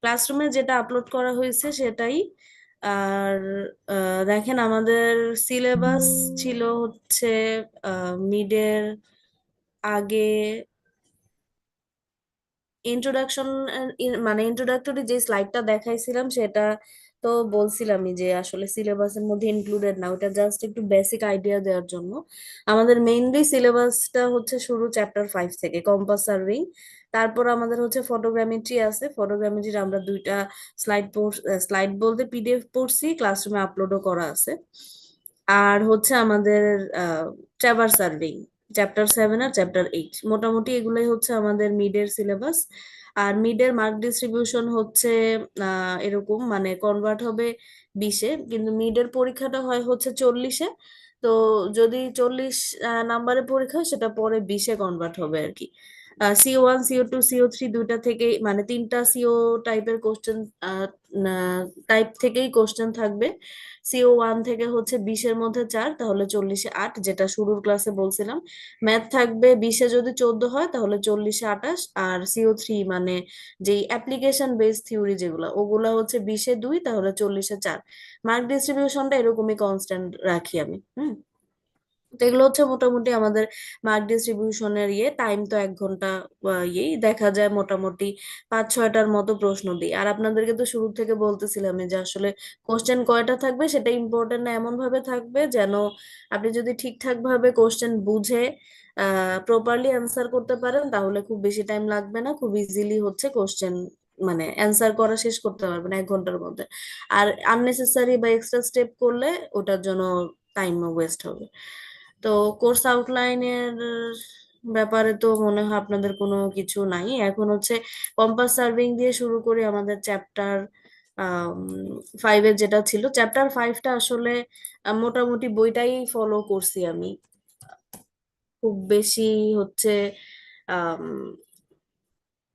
ক্লাসরুমে যেটা আপলোড করা হয়েছে সেটাই। আর দেখেন আমাদের সিলেবাস ছিল হচ্ছে মিডের আগে ইন্ট্রোডাকশন, মানে ইন্ট্রোডাক্টরি যে স্লাইডটা দেখাইছিলাম সেটা তো বলছিলামই যে আসলে সিলেবাসের মধ্যে ইনক্লুডেড না, ওটা জাস্ট একটু বেসিক আইডিয়া দেওয়ার জন্য। আমাদের মেইনলি সিলেবাসটা হচ্ছে শুরু চ্যাপ্টার 5 থেকে কম্পাস সার্ভিং। তারপর আমাদের হচ্ছে ফটোগ্রামেট্রি আছে, ফটোগ্রামেট্রির আমরা দুইটা স্লাইড স্লাইড বলতে পিডিএফ পড়ছি, ক্লাসরুমে আপলোডও করা আছে। আর হচ্ছে আমাদের ট্রাভার সার্ভিং চ্যাপ্টার 7 আর চ্যাপ্টার 8, মোটামুটি এগুলোই হচ্ছে আমাদের মিডের সিলেবাস। আর মিডের মার্ক ডিস্ট্রিবিউশন হচ্ছে এরকম, মানে কনভার্ট হবে 20-এ, কিন্তু মিডের পরীক্ষাটা হয় হচ্ছে 40-এ। তো যদি 40 নাম্বারের পরীক্ষা হয় সেটা পরে 20-এ কনভার্ট হবে আর কি। CO1, CO2, CO3 দুইটা থেকে, মানে তিনটা সিও টাইপের কোশ্চেন, টাইপ থেকেই কোশ্চেন থাকবে। CO1 থেকে হচ্ছে 20-এর মধ্যে 4, তাহলে 40-এ 8, যেটা শুরুর ক্লাসে বলছিলাম। ম্যাথ থাকবে 20-এ যদি 14 হয় তাহলে 40-এ 28। আর CO3 মানে যেই অ্যাপ্লিকেশন বেস থিওরি যেগুলো, ওগুলা হচ্ছে 20-এ 2, তাহলে 40-এ 4। মার্ক ডিস্ট্রিবিউশনটা এরকমই কনস্ট্যান্ট রাখি আমি। তো এগুলো হচ্ছে মোটামুটি আমাদের মার্ক ডিস্ট্রিবিউশনের টাইম তো 1 ঘন্টা। ইয়েই দেখা যায় মোটামুটি 5-6টার মতো প্রশ্ন দিই। আর আপনাদেরকে তো শুরু থেকে বলতেছিলাম যে আসলে কোশ্চেন কয়টা থাকবে সেটা ইম্পর্টেন্ট না, এমন ভাবে থাকবে যেন আপনি যদি ঠিকঠাক ভাবে কোশ্চেন বুঝে প্রপারলি অ্যান্সার করতে পারেন তাহলে খুব বেশি টাইম লাগবে না, খুব ইজিলি হচ্ছে কোশ্চেন মানে অ্যান্সার করা শেষ করতে পারবেন 1 ঘন্টার মধ্যে। আর আননেসেসারি বা এক্সট্রা স্টেপ করলে ওটার জন্য টাইম ওয়েস্ট হবে। তো কোর্স আউটলাইনের ব্যাপারে তো মনে হয় আপনাদের কোনো কিছু নাই। এখন হচ্ছে কম্পাস সার্ভিং দিয়ে শুরু করি আমাদের চ্যাপ্টার 5-এর, যেটা ছিল চ্যাপ্টার 5টা আসলে মোটামুটি বইটাই ফলো করছি আমি। খুব বেশি হচ্ছে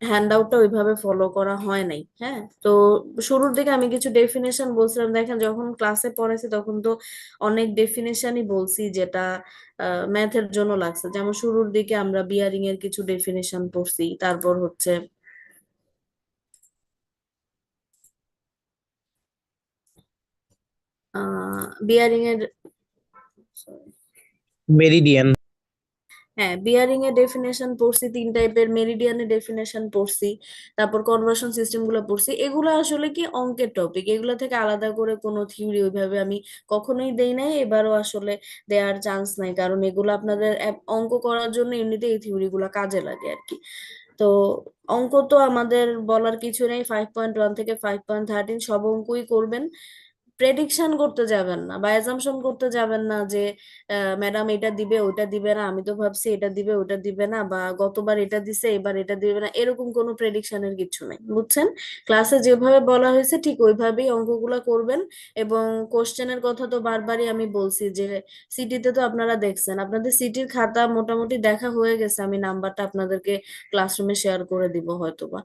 হ্যান্ড আউটটা ওইভাবে ফলো করা হয় নাই। হ্যাঁ, তো শুরুর দিকে আমি কিছু ডেফিনেশন বলছিলাম, দেখেন যখন ক্লাসে পড়াইছি তখন তো অনেক ডেফিনেশনই বলছি যেটা ম্যাথের জন্য লাগছে। যেমন শুরুর দিকে আমরা বিয়ারিং এর কিছু ডেফিনেশন পড়ছি, তারপর হচ্ছে বিয়ারিং এর, মেরিডিয়ান। হ্যাঁ বিয়ারিং এর ডেফিনেশন পড়ছি, 3 টাইপের মেরিডিয়ানের ডেফিনেশন পড়ছি, তারপর কনভার্সন সিস্টেম গুলো পড়ছি। এগুলো আসলে কি অঙ্কের টপিক, এগুলো থেকে আলাদা করে কোনো থিওরি ওইভাবে আমি কখনোই দেই নাই, এবারও আসলে দেওয়ার চান্স নাই, কারণ এগুলো আপনাদের অঙ্ক করার জন্য এমনিতে এই থিওরি গুলো কাজে লাগে আর কি। তো অঙ্ক তো আমাদের বলার কিছু নেই, 5.1 থেকে 5.13 সব অঙ্কই করবেন। প্রেডিকশন করতে যাবেন না বা অ্যাজাম্পশন করতে যাবেন না যে ম্যাডাম এটা দিবে ওটা দিবে না, আমি তো ভাবছি এটা দিবে ওটা দিবে না, বা গতবার এটা দিছে এবার এটা দিবে না, এরকম কোনো প্রেডিকশনের কিছু নেই, বুঝছেন? ক্লাসে যেভাবে বলা হয়েছে ঠিক ওইভাবেই অঙ্কগুলা করবেন। এবং কোশ্চেনের কথা তো বারবারই আমি বলছি যে সিটিতে তো আপনারা দেখছেন, আপনাদের সিটির খাতা মোটামুটি দেখা হয়ে গেছে, আমি নাম্বারটা আপনাদেরকে ক্লাসরুমে শেয়ার করে দিব হয়তোবা।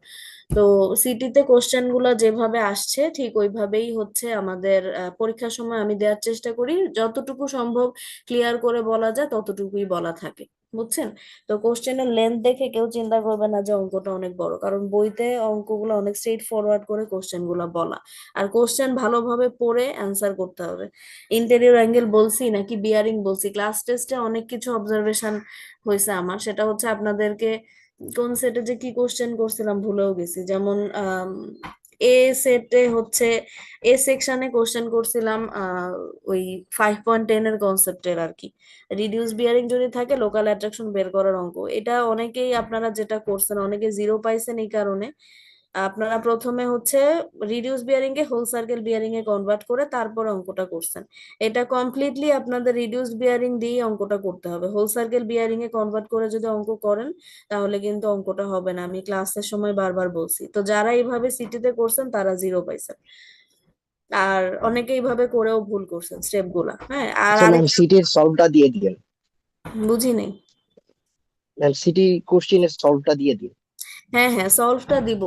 তো সিটিতে কোশ্চেন গুলো যেভাবে আসছে ঠিক ওইভাবেই হচ্ছে আমাদের পরীক্ষার সময় আমি দেওয়ার চেষ্টা করি, যতটুকু সম্ভব ক্লিয়ার করে বলা যায় ততটুকুই বলা থাকে, বুঝছেন? তো কোশ্চেনের লেন্থ দেখে কেউ চিন্তা করবে না যে অঙ্কটা অনেক বড়, কারণ বইতে অঙ্কগুলো অনেক স্ট্রেট ফরওয়ার্ড করে কোশ্চেন গুলো বলা। আর কোশ্চেন ভালোভাবে পড়ে অ্যান্সার করতে হবে। ইন্টেরিয়র অ্যাঙ্গেল বলছি নাকি বিয়ারিং বলছি, ক্লাস টেস্টে অনেক কিছু অবজারভেশন হয়েছে আমার, সেটা হচ্ছে আপনাদেরকে কোন সেটে যে কি কোশ্চেন করছিলাম ভুলেও গেছি। যেমন এ সেটে হচ্ছে এ সেকশনে কোশ্চেন করছিলাম ওই 5.10 এর কনসেপ্টের আর কি, রিডিউস বিয়ারিং যদি থাকে লোকাল অ্যাট্রাকশন বের করার অঙ্ক। এটা অনেকেই আপনারা যেটা করছেন অনেকে 0 পাইছেন এই কারণে আপনারা প্রথমে হচ্ছে রিডিউস বিয়ারিং কে হোল সার্কেল বিয়ারিং এ কনভার্ট করে তারপর অঙ্কটা করছেন। এটা কমপ্লিটলি আপনাদের রিডিউস বিয়ারিং দিয়ে অঙ্কটা করতে হবে, হোল সার্কেল বিয়ারিং এ কনভার্ট করে যদি অঙ্ক করেন তাহলে কিন্তু অঙ্কটা হবে না, আমি ক্লাসের সময় বারবার বলছি। তো যারা এইভাবে সিটিতে করছেন তারা 0 পাইছেন। আর অনেকে এইভাবে করেও ভুল করছেন স্টেপ গুলা। হ্যাঁ, আর আচ্ছা ম্যাম, আরেকটা সিটির সলভটা দিয়ে দিন। বুঝি নেই। ম্যাম, সিটি কোশ্চেনের সলভটা দিয়ে দিন। হ্যাঁ হ্যাঁ, সলভটা দিব।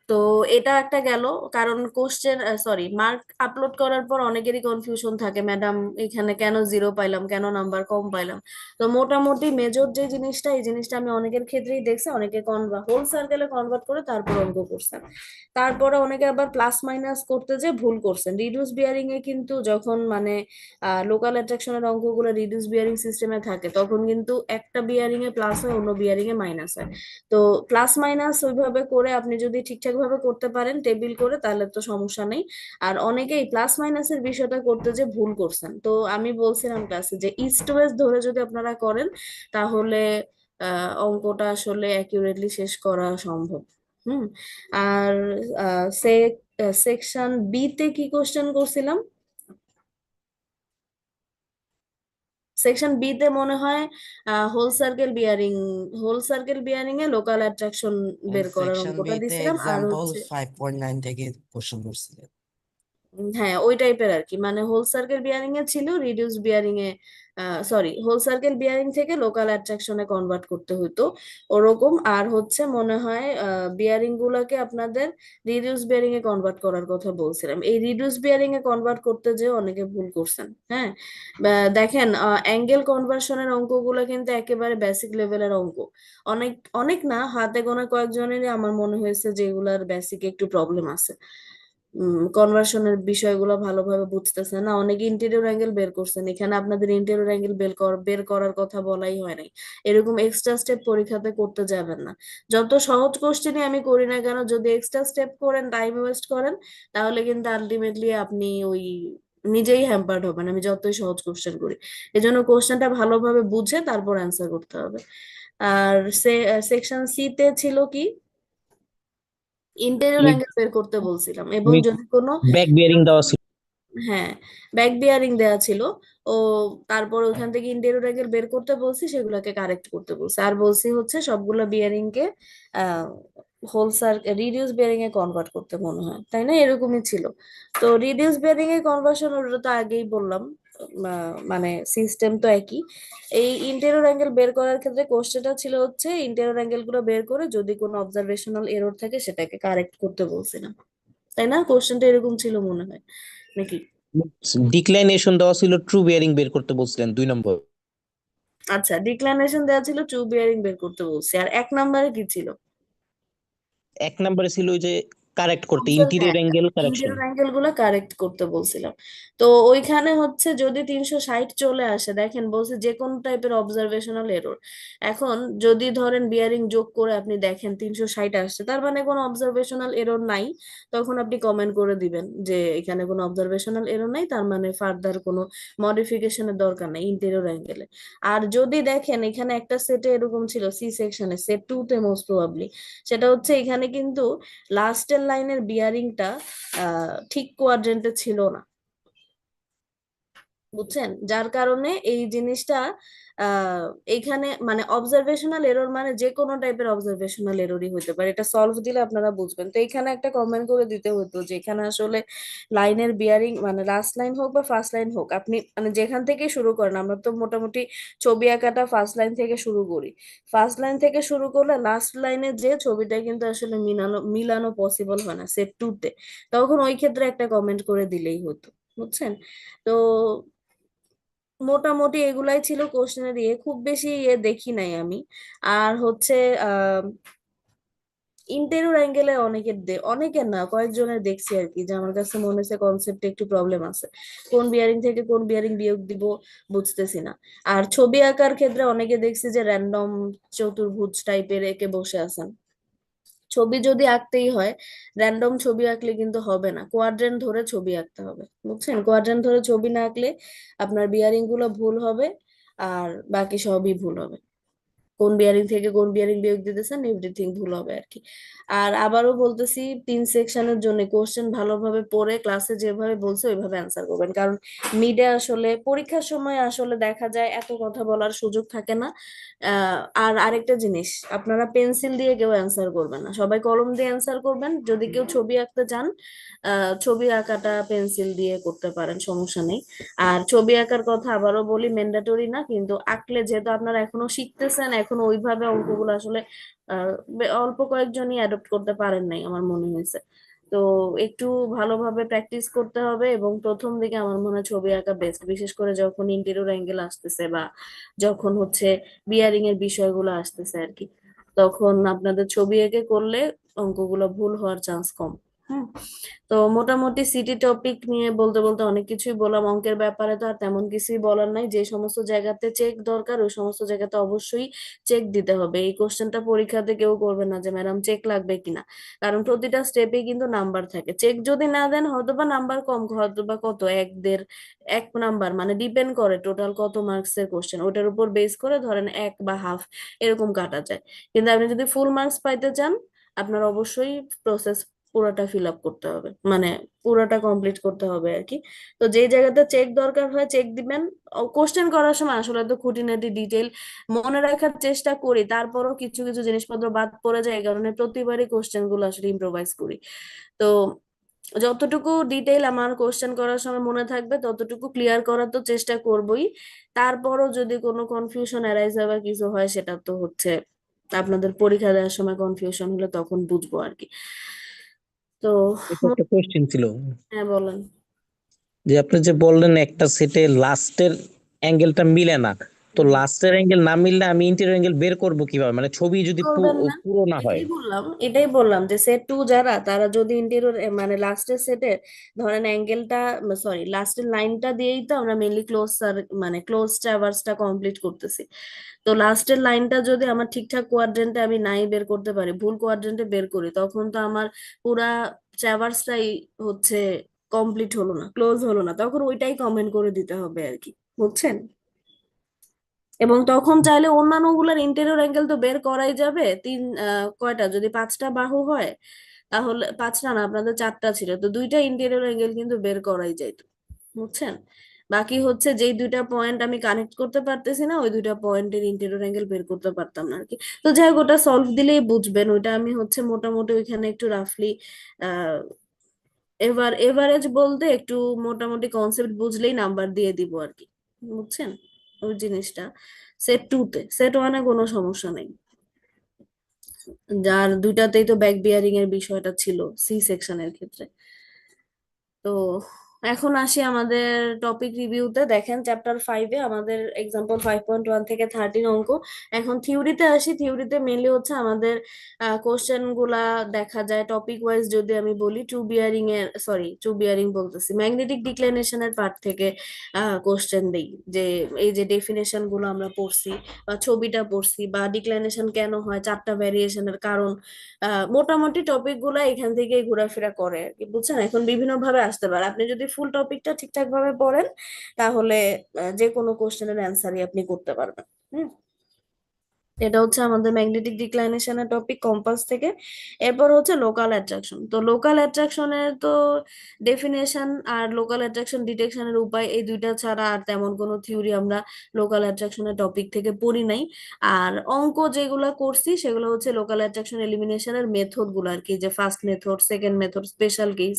তো এটা একটা গেল, কারণ কোশ্চেন সরি মার্ক আপলোড করার পর অনেকেরই কনফিউশন থাকে, ম্যাডাম এখানে কেন জিরো পাইলাম, কেন নাম্বার কম পাইলাম। তো মোটামুটি মেজর যে জিনিসটা, এই জিনিসটা আমি অনেকের ক্ষেত্রেই দেখছি, অনেকে হোল সার্কেলে কনভার্ট করে তারপর অঙ্ক করছেন। তারপরে অনেকে আবার প্লাস মাইনাস করতে যে ভুল করছেন। রিডিউস বিয়ারিং এ কিন্তু যখন মানে লোকাল অ্যাট্রাকশনের অঙ্কগুলো রিডিউস বিয়ারিং সিস্টেমে থাকে, তখন কিন্তু একটা বিয়ারিং এ প্লাস হয়, অন্য বিয়ারিং এ মাইনাস হয়। তো প্লাস মাইনাস ওইভাবে করে আপনি যদি ঠিকঠাক ভাবে করতে পারেন টেবিল করে, তাহলে তো সমস্যা নেই। আর অনেকেই প্লাস মাইনাসের বিষয়টা করতে যে ভুল করছেন। তো আমি বলছিলাম ক্লাসে যে ইস্ট ওয়েস্ট ধরে যদি আপনারা করেন, তাহলে অঙ্কটা আসলে অ্যাকিউরেটলি শেষ করা সম্ভব। হুম। আর সে সেকশন বি তে কি কোশ্চেন করছিলাম? সেকশন বি তে মনে হয় whole circle bearing, whole circle bearing এ লোকাল অ্যাট্রাকশন বের করার সেকশন অঙ্কটা বি তে দিছিলাম। আর এক্সাম্পল হচ্ছে 5.9 থেকে কোশ্চেন করছিলেন। হ্যাঁ, ওই টাইপের আর কি, মানে হোল সার্কেল বিয়ারিং এ ছিল, রিডিউস বিয়ারিং এ সরি হোল সার্কেল বিয়ারিং থেকে লোকাল অ্যাট্রাকশনে কনভার্ট করতে হতো ওরকম। আর হচ্ছে মনে হয় বিয়ারিং গুলাকে আপনাদের রিডিউস বিয়ারিং এ কনভার্ট করার কথা বলছিলাম। এই রিডিউস বিয়ারিং এ কনভার্ট করতে যে অনেকে ভুল করছেন। হ্যাঁ, দেখেন অ্যাঙ্গেল কনভার্সনের অঙ্কগুলো কিন্তু একেবারে বেসিক লেভেলের অঙ্ক। অনেক অনেক না, হাতে গোনা কয়েকজনেরই আমার মনে হয়েছে যে এগুলার বেসিক একটু প্রবলেম আছে, কনভার্সনের বিষয়গুলো ভালোভাবে বুঝতেছে না। অনেকে ইন্টেরিয়র অ্যাঙ্গেল বের করছেন, এখানে আপনাদের ইন্টেরিয়র অ্যাঙ্গেল বের করার কথা বলাই হয় নাই। এরকম এক্সট্রা স্টেপ পরীক্ষাতে করতে যাবেন না। যত সহজ কোশ্চেনই আমি করি না কেন, যদি এক্সট্রা স্টেপ করেন, টাইম ওয়েস্ট করেন, তাহলে কিন্তু আলটিমেটলি আপনি ওই নিজেই হ্যাম্পার্ড হবেন, আমি যতই সহজ কোশ্চেন করি। এজন্য কোশ্চেনটা ভালোভাবে বুঝে তারপর অ্যান্সার করতে হবে। আর সেকশন সি তে ছিল কি, ইন্টেরিয়র অ্যাঙ্গেল বের করতে বলছিলাম, এবং যদি কোনো ব্যাক বিয়ারিং দেওয়া ছিল। হ্যাঁ ব্যাক বিয়ারিং দেয়া ছিল। ও তারপর ওখান থেকে ইন্টেরিয়র অ্যাঙ্গেল বের করতে বলছি, সেগুলোকে কারেক্ট করতে বলছি। আর বলছি হচ্ছে সবগুলো বিয়ারিং কে আহ হোল সার্কেল রিডিউস বিয়ারিং এ কনভার্ট করতে, মনে হয় তাই না, এরকমই ছিল। তো রিডিউস বিয়ারিং এর কনভার্সন ওটা তো আগেই বললাম, মানে সিস্টেম তো একই। এই ইন্টেরিয়র অ্যাঙ্গেল বের করার ক্ষেত্রে কোশ্চেনটা ছিল হচ্ছে ইন্টেরিয়র অ্যাঙ্গেল গুলো বের করে যদি কোনো অবজারভেশনাল এরর থাকে সেটাকে কারেক্ট করতে বলছিলাম, তাই না? কোশ্চেনটা এরকম ছিল মনে হয় নাকি? ডিক্লাইনেশন দেওয়া ছিল, ট্রু বিয়ারিং বের করতে বলছিলেন 2 নম্বর। আচ্ছা, ডিক্লাইনেশন দেওয়া ছিল, ট্রু বিয়ারিং বের করতে বলছি। আর এক নম্বরে কি ছিল? 1 নম্বরে ছিল ওই যে কারেক্ট করতে, হ্যাঁ, interior angle correction. Interior angle গুলো কারেক্ট করতে বলছিলাম। তো ওইখানে হচ্ছে যদি 360 চলে আসে, দেখেন বলছে যে কোনো টাইপের অবজারভেশনাল এরর। এখন যদি ধরেন বিয়ারিং যোগ করে আপনি দেখেন 360 আসছে, তার মানে কোনো অবজারভেশনাল এরর নাই। তখন আপনি কমেন্ট করে দিবেন যে এখানে কোনো অবজারভেশনাল এরর নাই, তার মানে ফার্দার কোনো মডিফিকেশনের দরকার নাই ইন্টেরিয়র অ্যাঙ্গেলে। আর যদি দেখেন এখানে একটা সেটে এরকম ছিল, সি সেকশনে সেট 2 তে মোস্ট প্রবাবলি, সেটা হচ্ছে এখানে কিন্তু লাস্টের লাইনের বিয়ারিংটা ঠিক কোয়াড্রেন্টে ছিল না, বুঝছেন? যার কারণে এই জিনিসটা আহ এখানে মানে অবজারভেশনাল এরর মানে যে কোনো টাইপের অবজারভেশনাল এররই হতে পারে, এটা সলভ দিলে আপনারা বুঝবেন। তো এখানে একটা কমেন্ট করে দিতে হতো যে এখানে আসলে লাইনের বিয়ারিং মানে লাস্ট লাইন হোক বা ফার্স্ট লাইন হোক, আপনি মানে যেখান থেকে শুরু করেন, আমরা তো মোটামুটি ছবি আঁকাটা ফার্স্ট লাইন থেকে শুরু করি। ফার্স্ট লাইন থেকে শুরু করলে লাস্ট লাইনে যে ছবিটা কিন্তু আসলে মিলানো মিলানো পসিবল হয় না সেট 2 তে। তখন ওই ক্ষেত্রে একটা কমেন্ট করে দিলেই হতো, বুঝছেন? তো মোটামুটি এগুলাই ছিল কোশ্চেনের ইয়ে, খুব বেশি ইয়ে দেখি নাই আমি। আর হচ্ছে আহ ইন্টেরিয়র অ্যাঙ্গেলে অনেকের না কয়েকজনের দেখছি আর কি, যে আমার কাছে মনে হচ্ছে কনসেপ্টে একটু প্রবলেম আছে, কোন বিয়ারিং থেকে কোন বিয়ারিং বিয়োগ দিব বুঝতেছি না। আর ছবি আঁকার ক্ষেত্রে অনেকে দেখছি যে র্যান্ডম চতুর্ভুজ টাইপের এঁকে বসে আছেন। ছবি যদি আঁকতেই হয়, র্যান্ডম ছবি আঁকলে কিন্তু হবে না, কোয়াড্রেন্ট ধরে ছবি আঁকতে হবে, বুঝছেন? কোয়াড্রেন্ট ধরে ছবি না আঁকলে আপনার বিয়ারিং গুলো ভুল হবে, আর বাকি সবই ভুল হবে। কোন বিয়ারিং থেকে কোন বিয়ারিং বিয়োগ দিতেছেন এভরিথিং ভুল হবে আর কি। আর আবারও বলতেছি, 3 সেকশনের জন্য কোশ্চেন ভালোভাবে পড়ে ক্লাসে যেভাবে বলছে ওইভাবে অ্যান্সার করবেন, কারণ মিডে আসলে পরীক্ষার সময় আসলে দেখা যায় এত কথা বলার সুযোগ থাকে না। আর আরেকটা জিনিস, আপনারা পেন্সিল দিয়ে কেউ অ্যান্সার করবেন না, সবাই কলম দিয়ে অ্যান্সার করবেন। যদি কেউ ছবি আঁকতে চান, ছবি আঁকাটা পেন্সিল দিয়ে করতে পারেন, সমস্যা নেই। আর ছবি আঁকার কথা আবারও বলি, ম্যান্ডেটরি না, কিন্তু আঁকলে যেহেতু আপনারা এখনো শিখতেছেন, এখন এখন ওইভাবে অঙ্কগুলো আসলে অল্প কয়েকজনই অ্যাডপ্ট করতে পারেন নাই আমার মনে হয়েছে। তো একটু ভালোভাবে প্র্যাকটিস করতে হবে, এবং প্রথম দিকে আমার মনে হয় ছবি আঁকা বেস্ট, বিশেষ করে যখন ইন্টেরিয়র অ্যাঙ্গেল আসতেছে বা যখন হচ্ছে বিয়ারিং এর বিষয়গুলো আসতেছে আর কি, তখন আপনাদের ছবি এঁকে করলে অঙ্কগুলো ভুল হওয়ার চান্স কম। হুম। তো মোটামুটি সিটি টপিক নিয়ে বলতে বলতে অনেক কিছুই বললাম। অঙ্কের ব্যাপারে তো আর তেমন কিছুই বলার নাই, যে সমস্ত জায়গাতে চেক দরকার ওই সমস্ত জায়গাতে অবশ্যই চেক দিতে হবে। এই কোশ্চেনটা পরীক্ষাতে কেউ করবে না যে ম্যাডাম চেক লাগবে কিনা, কারণ প্রতিটা স্টেপে কিন্তু নাম্বার থাকে। চেক যদি না দেন হয়তো বা নাম্বার কম, হয়তো বা কত এক দেড় এক নাম্বার, মানে ডিপেন্ড করে টোটাল কত মার্কস এর কোশ্চেন, ওটার উপর বেস করে ধরেন এক বা হাফ এরকম কাটা যায়। কিন্তু আপনি যদি ফুল মার্কস পাইতে চান, আপনার অবশ্যই প্রসেস পুরোটা ফিল আপ করতে হবে, মানে পুরোটা কমপ্লিট করতে হবে আর কি। তো যেই জায়গাতে চেক দরকার হয় চেক দিবেন। কোশ্চেন করার সময় আসলে তো খুঁটিনাটি ডিটেল মনে রাখার চেষ্টা করি, তারপরও কিছু কিছু জিনিসপত্র বাদ পড়ে যায়, এই কারণে প্রতিবারই কোশ্চেন গুলো আসলে ইম্প্রোভাইজ করি। তো যতটুকু ডিটেইল আমার কোশ্চেন করার সময় মনে থাকবে ততটুকু ক্লিয়ার করার তো চেষ্টা করবই। তারপরও যদি কোনো কনফিউশন অ্যারাইজ হয় বা কিছু হয়, সেটা তো হচ্ছে আপনাদের পরীক্ষা দেওয়ার সময় কনফিউশন হলে তখন বুঝবো আর কি। তো এটা একটা কোয়েশ্চেন ছিল হ্যাঁ বলেন। যে আপনি যে বললেন একটা সেটে লাস্টের অ্যাঙ্গেলটা মিলে না, তো হুম। লাস্টের অ্যাঙ্গেল না মিললে আমি ইন্টেরিয়র অ্যাঙ্গেল বের করব কিভাবে, মানে ছবি যদি করবেন না, পুরো না হয়? এটাই বললাম যে সেট টু যারা, তারা যদি ইন্টেরিয়র মানে লাস্টের সেটের ধরেন অ্যাঙ্গেলটা, সরি লাস্টের লাইনটা দিয়েই তো আমরা মেনলি ক্লোজ মানে ক্লোজ ট্রাভার্সটা কমপ্লিট করতেছি। তো লাস্টের লাইনটা যদি আমার ঠিকঠাক কোয়াড্রেন্টে আমি নাই বের করতে পারি, ভুল কোয়াড্রেন্টে বের করি, তখন তো আমার পুরা ট্রাভার্সটাই হচ্ছে কমপ্লিট হলো না, ক্লোজ হলো না, তখন ওইটাই কমেন্ট করে দিতে হবে আর কি, বুঝছেন? এবং তখন চাইলে অন্যান্য গুলার ইন্টেরিয়র অ্যাঙ্গেল তো বের করাই যাবে। কয়টা যদি পাঁচটা বাহু হয়, তাহলে পাঁচটা না, আপনাদের চারটা ছিল তো দুইটা ইন্টেরিয়র অ্যাঙ্গেল কিন্তু বের করাই যাইত, বুঝছেন? বাকি হচ্ছে যেই দুইটা পয়েন্ট আমি কানেক্ট করতে পারতেছি না, ওই দুইটা পয়েন্টের ইন্টেরিয়র অ্যাঙ্গেল বের করতে পারতাম না আর কি। তো যাই হোক, ওটা সলভ দিলেই বুঝবেন। ওইটা আমি হচ্ছে মোটামুটি ওইখানে একটু রাফলি আহ এভারেজ বলতে একটু মোটামুটি কনসেপ্ট বুঝলেই নাম্বার দিয়ে দিব আর কি, বুঝছেন? ওই জিনিসটা সেট টু তে, সেট ওয়ানে কোনো সমস্যা নেই, যার দুইটাতেই তো ব্যাক বিয়ারিং এর বিষয়টা ছিল সি সেকশনের ক্ষেত্রে। তো এখন আসি আমাদের টপিক রিভিউতে। দেখেন চ্যাপ্টার 5-এ আমাদের এক্সাম্পল 5.1 থেকে 13 অঙ্ক। এখন থিওরিতে আসি। থিওরিতে মেনলি হচ্ছে আমাদের কোশ্চেন গুলা দেখা যায় টপিক ওয়াইজ। যদি আমি বলি টু বিয়ারিং এর, সরি টু বিয়ারিং বলতেছি, ম্যাগনেটিক ডিক্লিনেশনের পার্ট থেকে কোশ্চেন দেই, যে এই যে ডেফিনেশন গুলো আমরা পড়ছি বা ছবিটা পড়ছি বা ডিক্লিনেশন কেন হয়, চারটা ভ্যারিয়েশনের কারণ, মোটামুটি টপিক গুলা এখান থেকেই ঘোরাফেরা করে আর কি, বুঝছেন? এখন বিভিন্ন ভাবে আসতে পারে, আপনি যদি ফুল টপিকটা ঠিকঠাক ভাবে পড়েন তাহলে যে কোনো কোশ্চেনের অ্যান্সারই আপনি করতে পারবেন। হুম। এটা হচ্ছে আমাদের ম্যাগনেটিক ডিক্লাইনেশনের টপিক কম্পাস থেকে। এরপর হচ্ছে লোকাল অ্যাট্রাকশন। তো লোকাল অ্যাট্রাকশনের তো ডেফিনেশন আর লোকাল অ্যাট্রাকশন ডিটেকশনের উপায়, এই দুইটা ছাড়া আর তেমন কোনো থিওরি আমরা লোকাল অ্যাট্রাকশনের টপিক থেকে পড়ি নাই। আর অঙ্ক যেগুলো করছি সেগুলো হচ্ছে লোকাল অ্যাট্রাকশন এলিমিনেশনের মেথড গুলো আর কি, যে first method, second method, special case,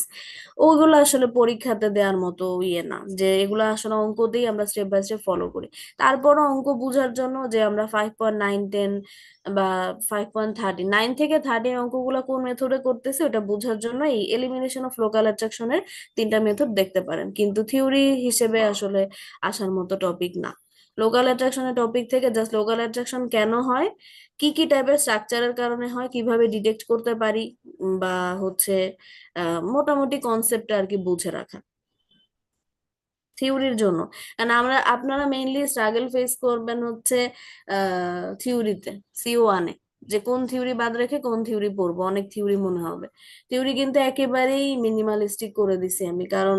ওগুলো আসলে পরীক্ষাতে দেওয়ার মতো ইয়ে না, যে এগুলো আসলে অঙ্কতেই আমরা স্টেপ বাই স্টেপ ফলো করি। তারপরও অঙ্ক বোঝার জন্য যে আমরা 5.9, 10 বা 5.13, 9 থেকে 13 অঙ্কগুলো কোন মেথডে করতেছি ওটা বোঝার জন্য এই এলিমিনেশন অফ লোকাল অ্যাট্রাকশনের তিনটা মেথড দেখতে পারেন, কিন্তু থিওরি হিসেবে আসলে আসার মতো টপিক না। লোকাল অ্যাট্রাকশনের টপিক থেকে জাস্ট লোকাল অ্যাট্রাকশন কেন হয়, কি কি টাইপের স্ট্রাকচারের কারণে হয়, কিভাবে ডিটেক্ট করতে পারি, বা হচ্ছে মোটামুটি কনসেপ্ট আর কি বুঝে রাখা থিওরির জন্য। কারণ আপনারা মেইনলি স্ট্রাগল ফেস করবেন হচ্ছে থিওরিতে, C1-এ, যে কোন থিওরি বাদ রেখে কোন থিওরি পড়বো, অনেক থিওরি মনে হবে। থিওরি কিন্তু একেবারেই মিনিমালিস্টিক করে দিছি আমি, কারণ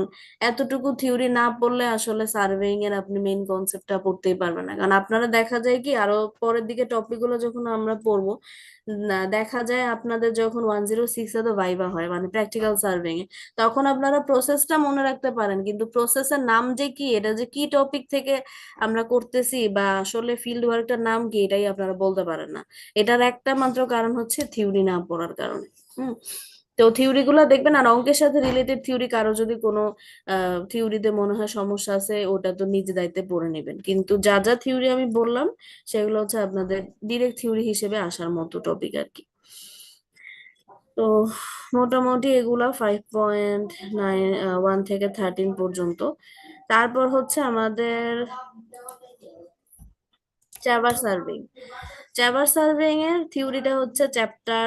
এতটুকু থিওরি না পড়লে আসলে সার্ভেইং এর আপনি মেইন কনসেপ্টটা পড়তেই পারবেন না। কারণ আপনারা দেখা যায় কি, আরো পরের দিকে টপিক গুলো যখন আমরা পড়বো, না দেখা যায় আপনাদের যখন 106-এ তো ভাইবা হয়, মানে প্র্যাকটিক্যাল সার্ভেইং, তখন আপনারা প্রসেসটা মনে রাখতে পারেন, কিন্তু প্রসেসের নাম যে কি, এটা যে কি টপিক থেকে আমরা করতেছি বা আসলে ফিল্ড ওয়ার্কটার নাম কি, এটাই আপনারা বলতে পারেন না। এটার একটা মাত্র কারণ হচ্ছে থিওরি না পড়ার কারণে। হুম। তো থিওরি গুলা দেখবেন, আর অঙ্কের সাথে রিলেটেড থিওরি কারো যদি কোনো থিওরিতে মনে হয় সমস্যা আছে, ওটা তো নিজ দায়িত্বে পড়ে নেবেন। কিন্তু যা যা থিওরি আমি বললাম সেগুলো হচ্ছে আপনাদের ডিরেক্ট থিওরি হিসেবে আসার মতো টপিক আর কি। তো মোটামুটি এগুলা 5.9 থেকে 13 পর্যন্ত। তারপর হচ্ছে আমাদের চ্যাভার সার্ভিং। চ্যাভার সার্ভিং এর থিওরিটা হচ্ছে চ্যাপ্টার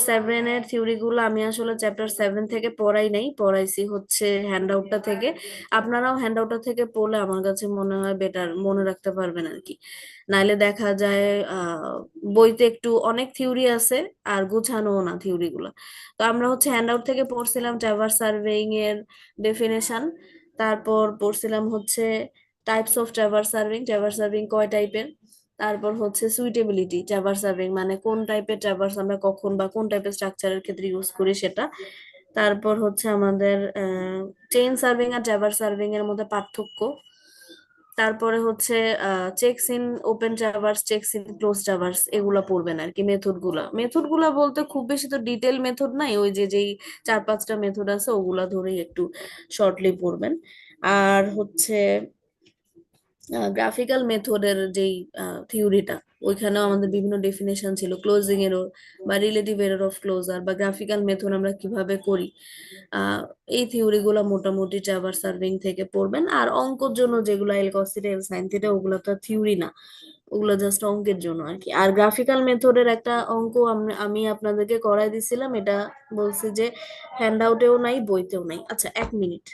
7 এর থিওরি গুলো আমি আসলে চ্যাপ্টার 7 থেকে পড়াই নাই, পড়াইছি হচ্ছে হ্যান্ডআউটটা থেকে। আপনারাও হ্যান্ডআউটটা থেকে পড়লে আমার কাছে মনে হয় বেটার মনে রাখতে পারবেন আর কি। নাইলে দেখা যায় বইতে একটু অনেক থিওরি আছে আর গুছানো না থিওরি গুলো। তো আমরা হচ্ছে হ্যান্ডআউট থেকে পড়ছিলাম ট্রাভার্স সার্ভেইং এর ডেফিনেশন। তারপর পড়ছিলাম হচ্ছে টাইপস অফ ট্রাভার্স সার্ভিং কয় টাইপের। তারপর হচ্ছে সুইটেবিলিটি ট্রাভার্স সার্ভিং, মানে কোন টাইপের ট্রাভার্স আমরা কখন বা কোন টাইপের স্ট্রাকচারের ক্ষেত্রে ইউজ করি সেটা। তারপর হচ্ছে আমাদের চেইন সার্ভিং আর ট্রাভার্স সার্ভিং এর মধ্যে পার্থক্য। তারপরে হচ্ছে checks in open traverse, checks in close traverse, এগুলা পড়বেন আর কি। মেথড গুলা বলতে খুব বেশি তো ডিটেল মেথড নাই, ওই যে যেই 4-5টা মেথড আছে ওগুলা ধরেই একটু শর্টলি পড়বেন। আর হচ্ছে গ্রাফিক্যাল মেথডের যেই থিওরিটা, ওইখানেও আমাদের বিভিন্ন ডেফিনেশন ছিল, ক্লোজিং এরর বা রিলেটিভ এরর অফ ক্লোজার বা গ্রাফিক্যাল মেথড আমরা কিভাবে করি। আহ এই থিওরি গুলা মোটামুটি ট্রাভার্স সার্ভিং থেকে পড়বেন। আর অঙ্কর জন্য যেগুলো L cos theta L sine theta, ওগুলো তো থিওরি না, ওগুলো জাস্ট অঙ্কের জন্য আর কি। আর গ্রাফিক্যাল মেথডের একটা অঙ্ক আমি আপনাদেরকে করাই দিছিলাম, এটা বলছি যে হ্যান্ড আউটেও নাই, বইতেও নাই। আচ্ছা, 1 মিনিট।